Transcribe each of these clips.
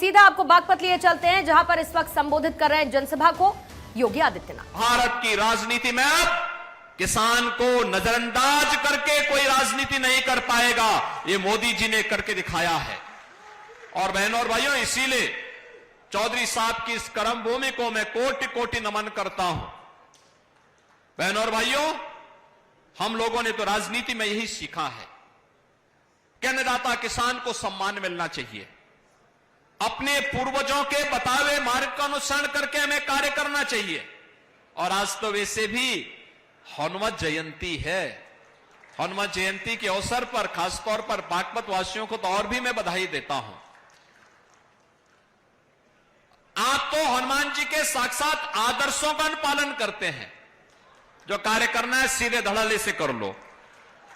सीधा आपको बागपत लिए चलते हैं, जहां पर इस वक्त संबोधित कर रहे हैं जनसभा को योगी आदित्यनाथ। भारत की राजनीति में अब किसान को नजरअंदाज करके कोई राजनीति नहीं कर पाएगा, ये मोदी जी ने करके दिखाया है। और बहनों और भाइयों, इसीलिए चौधरी साहब की इस कर्म भूमि को मैं कोटि कोटि नमन करता हूं। बहनों और भाइयों, हम लोगों ने तो राजनीति में यही सीखा है कि अन्नदाता किसान को सम्मान मिलना चाहिए, अपने पूर्वजों के बताए हुए मार्ग का अनुसरण करके हमें कार्य करना चाहिए। और आज तो वैसे भी हनुमत जयंती है। हनुमत जयंती के अवसर पर खासतौर पर बागपत वासियों को तो और भी मैं बधाई देता हूं। आप तो हनुमान जी के साक्षात आदर्शों का पालन करते हैं। जो कार्य करना है सीधे धड़ल्ले से कर लो,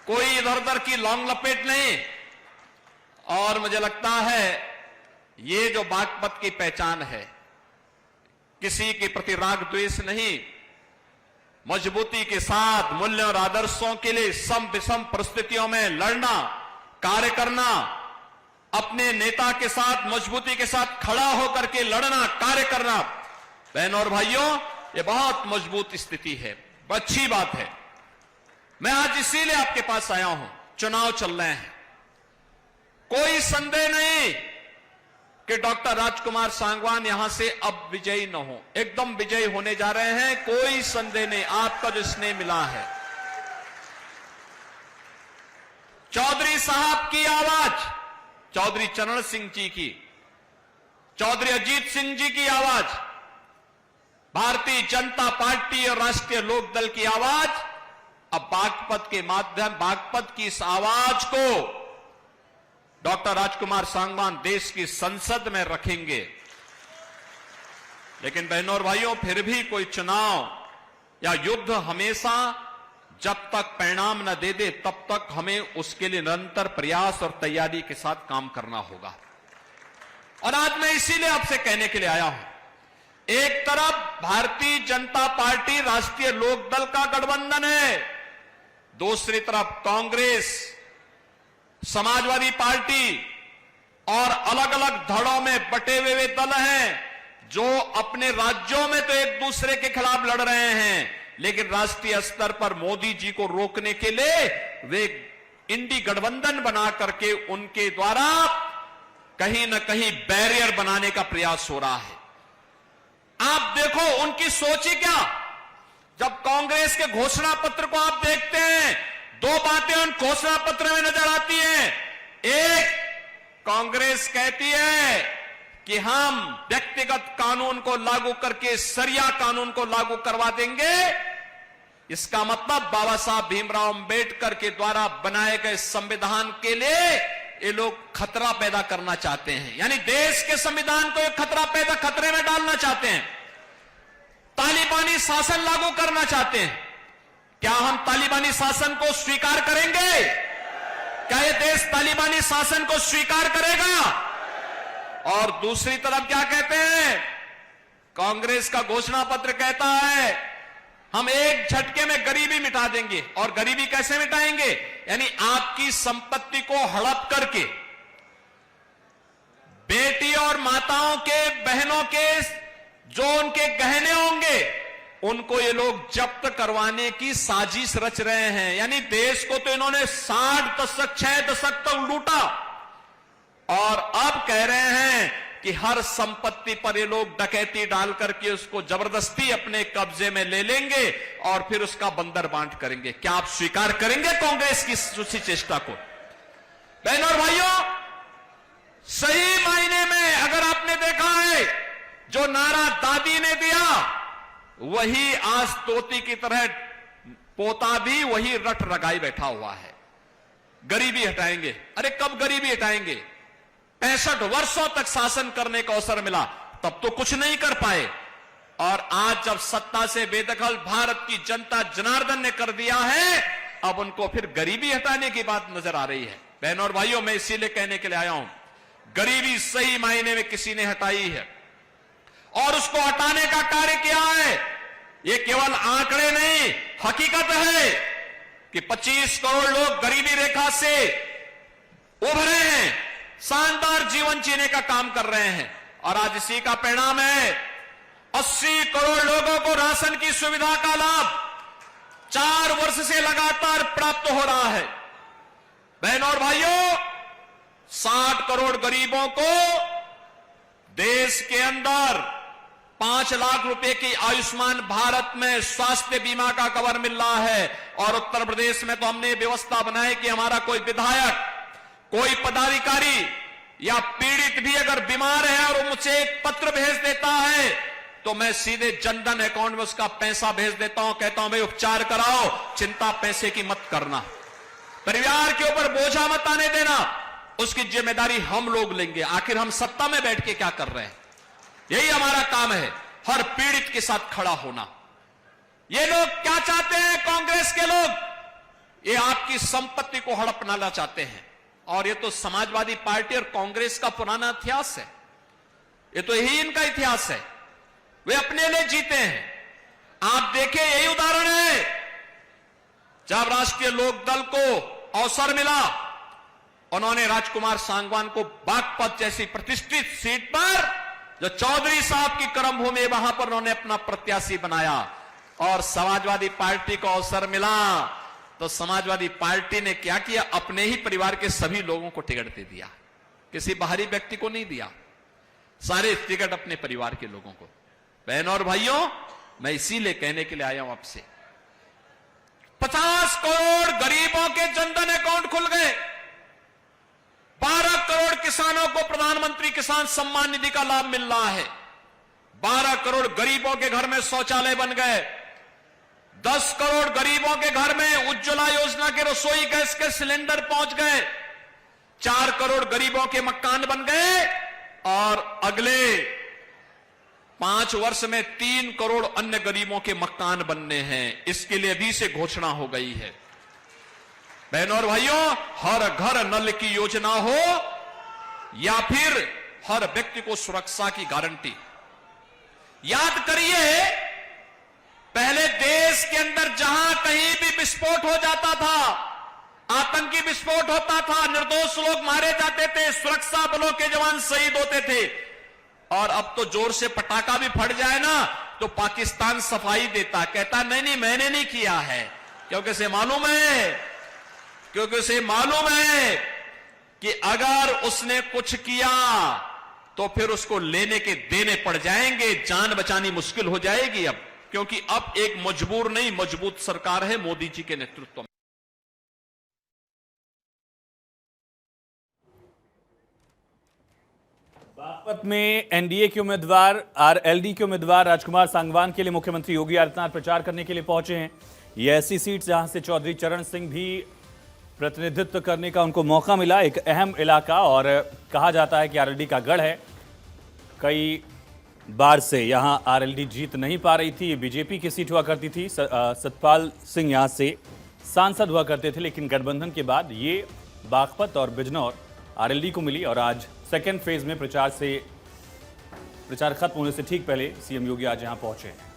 कोई इधर उधर की लौंग लपेट नहीं। और मुझे लगता है ये जो बागपत की पहचान है, किसी के प्रति राग द्वेष नहीं, मजबूती के साथ मूल्य और आदर्शों के लिए सम विषम परिस्थितियों में लड़ना, कार्य करना, अपने नेता के साथ मजबूती के साथ खड़ा होकर के लड़ना, कार्य करना। बहनों और भाइयों, ये बहुत मजबूत स्थिति है, अच्छी बात है। मैं आज इसीलिए आपके पास आया हूं। चुनाव चल रहे हैं, कोई संदेह नहीं कि डॉक्टर राजकुमार सांगवान यहां से अब विजयी न हो, एकदम विजयी होने जा रहे हैं, कोई संदेह नहीं। आपका जो स्नेह मिला है, चौधरी साहब की आवाज, चौधरी चरण सिंह जी की, चौधरी अजीत सिंह जी की आवाज, भारतीय जनता पार्टी और राष्ट्रीय लोकदल की आवाज, अब बागपत के माध्यम, बागपत की इस आवाज को डॉक्टर राजकुमार सांगवान देश की संसद में रखेंगे। लेकिन बहनों और भाइयों, फिर भी कोई चुनाव या युद्ध हमेशा जब तक परिणाम न दे दे तब तक हमें उसके लिए निरंतर प्रयास और तैयारी के साथ काम करना होगा। और आज मैं इसीलिए आपसे कहने के लिए आया हूं, एक तरफ भारतीय जनता पार्टी राष्ट्रीय लोकदल का गठबंधन है, दूसरी तरफ कांग्रेस, समाजवादी पार्टी और अलग अलग धड़ों में बटे हुए दल हैं जो अपने राज्यों में तो एक दूसरे के खिलाफ लड़ रहे हैं, लेकिन राष्ट्रीय स्तर पर मोदी जी को रोकने के लिए वे इंडी गठबंधन बना करके उनके द्वारा कहीं न कहीं बैरियर बनाने का प्रयास हो रहा है। आप देखो उनकी सोच ही क्या। जब कांग्रेस के घोषणा पत्र को आप देखते हैं, दो बातें उन घोषणा पत्र में नजर आती हैं। एक, कांग्रेस कहती है कि हम व्यक्तिगत कानून को लागू करके शरिया कानून को लागू करवा देंगे। इसका मतलब बाबा साहब भीमराव अंबेडकर के द्वारा बनाए गए संविधान के लिए ये लोग खतरा पैदा करना चाहते हैं, यानी देश के संविधान को एक खतरे में डालना चाहते हैं। तालिबानी शासन लागू करना चाहते हैं। क्या हम तालिबानी शासन को स्वीकार करेंगे? क्या ये देश तालिबानी शासन को स्वीकार करेगा? और दूसरी तरफ क्या कहते हैं? कांग्रेस का घोषणा पत्र कहता है हम एक झटके में गरीबी मिटा देंगे। और गरीबी कैसे मिटाएंगे? यानी आपकी संपत्ति को हड़प करके बेटी और माताओं के, बहनों के जो उनके गहने होंगे उनको ये लोग जब्त करवाने की साजिश रच रहे हैं। यानी देश को तो इन्होंने 60 दशक 6 दशक तक लूटा और अब कह रहे हैं कि हर संपत्ति पर ये लोग डकैती डाल करके उसको जबरदस्ती अपने कब्जे में ले लेंगे और फिर उसका बंदर बांट करेंगे। क्या आप स्वीकार करेंगे कांग्रेस की उसी चेष्टा को? बहनों और भाइयों, सही मायने में अगर आपने देखा है जो नारा दादी ने दिया, वही आज तोती की तरह पोता भी वही रट रगाई बैठा हुआ है। गरीबी हटाएंगे। अरे कब गरीबी हटाएंगे? 65 वर्षों तक शासन करने का अवसर मिला, तब तो कुछ नहीं कर पाए। और आज जब सत्ता से बेदखल भारत की जनता जनार्दन ने कर दिया है, अब उनको फिर गरीबी हटाने की बात नजर आ रही है। बहनों और भाइयों, मैं इसीलिए कहने के लिए आया हूं, गरीबी सही मायने में किसी ने हटाई है और उसको हटाने का कार्य किया है। ये केवल आंकड़े नहीं, हकीकत है कि 25 करोड़ लोग गरीबी रेखा से उभरे हैं, शानदार जीवन जीने का काम कर रहे हैं। और आज इसी का परिणाम है 80 करोड़ लोगों को राशन की सुविधा का लाभ 4 वर्ष से लगातार प्राप्त हो रहा है। बहनों और भाइयों, 60 करोड़ गरीबों को देश के अंदर 5 लाख रुपए की आयुष्मान भारत में स्वास्थ्य बीमा का कवर मिल रहा है। और उत्तर प्रदेश में तो हमने व्यवस्था बनाई कि हमारा कोई विधायक, कोई पदाधिकारी या पीड़ित भी अगर बीमार है और मुझे एक पत्र भेज देता है तो मैं सीधे जनधन अकाउंट में उसका पैसा भेज देता हूं, कहता हूं भाई उपचार कराओ, चिंता पैसे की मत करना, परिवार के ऊपर बोझा मत आने देना, उसकी जिम्मेदारी हम लोग लेंगे। आखिर हम सत्ता में बैठ के क्या कर रहे हैं? यही हमारा काम है, हर पीड़ित के साथ खड़ा होना। ये लोग क्या चाहते हैं? कांग्रेस के लोग ये आपकी संपत्ति को हड़पना चाहते हैं। और ये तो समाजवादी पार्टी और कांग्रेस का पुराना इतिहास है, ये तो यही इनका इतिहास है। वे अपने लिए जीते हैं। आप देखें, यही उदाहरण है जब राष्ट्रीय लोकदल को अवसर मिला, उन्होंने राजकुमार सांगवान को बागपत जैसी प्रतिष्ठित सीट पर, जो चौधरी साहब की कर्मभूमि, वहां पर उन्होंने अपना प्रत्याशी बनाया। और समाजवादी पार्टी को अवसर मिला तो समाजवादी पार्टी ने क्या किया? अपने ही परिवार के सभी लोगों को टिकट दे दिया, किसी बाहरी व्यक्ति को नहीं दिया, सारे टिकट अपने परिवार के लोगों को। बहनों और भाइयों, मैं इसीलिए कहने के लिए आया हूं आपसे, 50 करोड़ गरीबों के जनधन अकाउंट खुल गए, 12 करोड़ किसानों को प्रधानमंत्री किसान सम्मान निधि का लाभ मिल रहा है, 12 करोड़ गरीबों के घर में शौचालय बन गए, 10 करोड़ गरीबों के घर में उज्ज्वला योजना के रसोई गैस के सिलेंडर पहुंच गए, 4 करोड़ गरीबों के मकान बन गए और अगले 5 वर्ष में 3 करोड़ अन्य गरीबों के मकान बनने हैं। इसके लिए अभी से घोषणा हो गई है। बहनों और भाइयों, हर घर नल की योजना हो या फिर हर व्यक्ति को सुरक्षा की गारंटी। याद करिए, पहले देश के अंदर जहां कहीं भी विस्फोट हो जाता था, आतंकी विस्फोट होता था, निर्दोष लोग मारे जाते थे, सुरक्षा बलों के जवान शहीद होते थे। और अब तो जोर से पटाखा भी फट जाए ना तो पाकिस्तान सफाई देता, कहता नहीं मैंने नहीं किया है, क्योंकि उसे मालूम है कि अगर उसने कुछ किया तो फिर उसको लेने के देने पड़ जाएंगे, जान बचानी मुश्किल हो जाएगी अब, क्योंकि अब एक मजबूर नहीं मजबूत सरकार है मोदी जी के नेतृत्व में। बागपत में एनडीए के उम्मीदवार आरएलडी के उम्मीदवार राजकुमार सांगवान के लिए मुख्यमंत्री योगी आदित्यनाथ प्रचार करने के लिए पहुंचे हैं। यह ऐसी सीट जहां से चौधरी चरण सिंह भी प्रतिनिधित्व करने का उनको मौका मिला, एक अहम इलाका, और कहा जाता है कि आरएलडी का गढ़ है। कई बार से यहां आरएलडी जीत नहीं पा रही थी, बीजेपी की सीट हुआ करती थी, सतपाल सिंह यहां से सांसद हुआ करते थे, लेकिन गठबंधन के बाद ये बागपत और बिजनौर आरएलडी को मिली। और आज सेकेंड फेज में प्रचार खत्म होने से ठीक पहले सीएम योगी आज यहां पहुंचे हैं।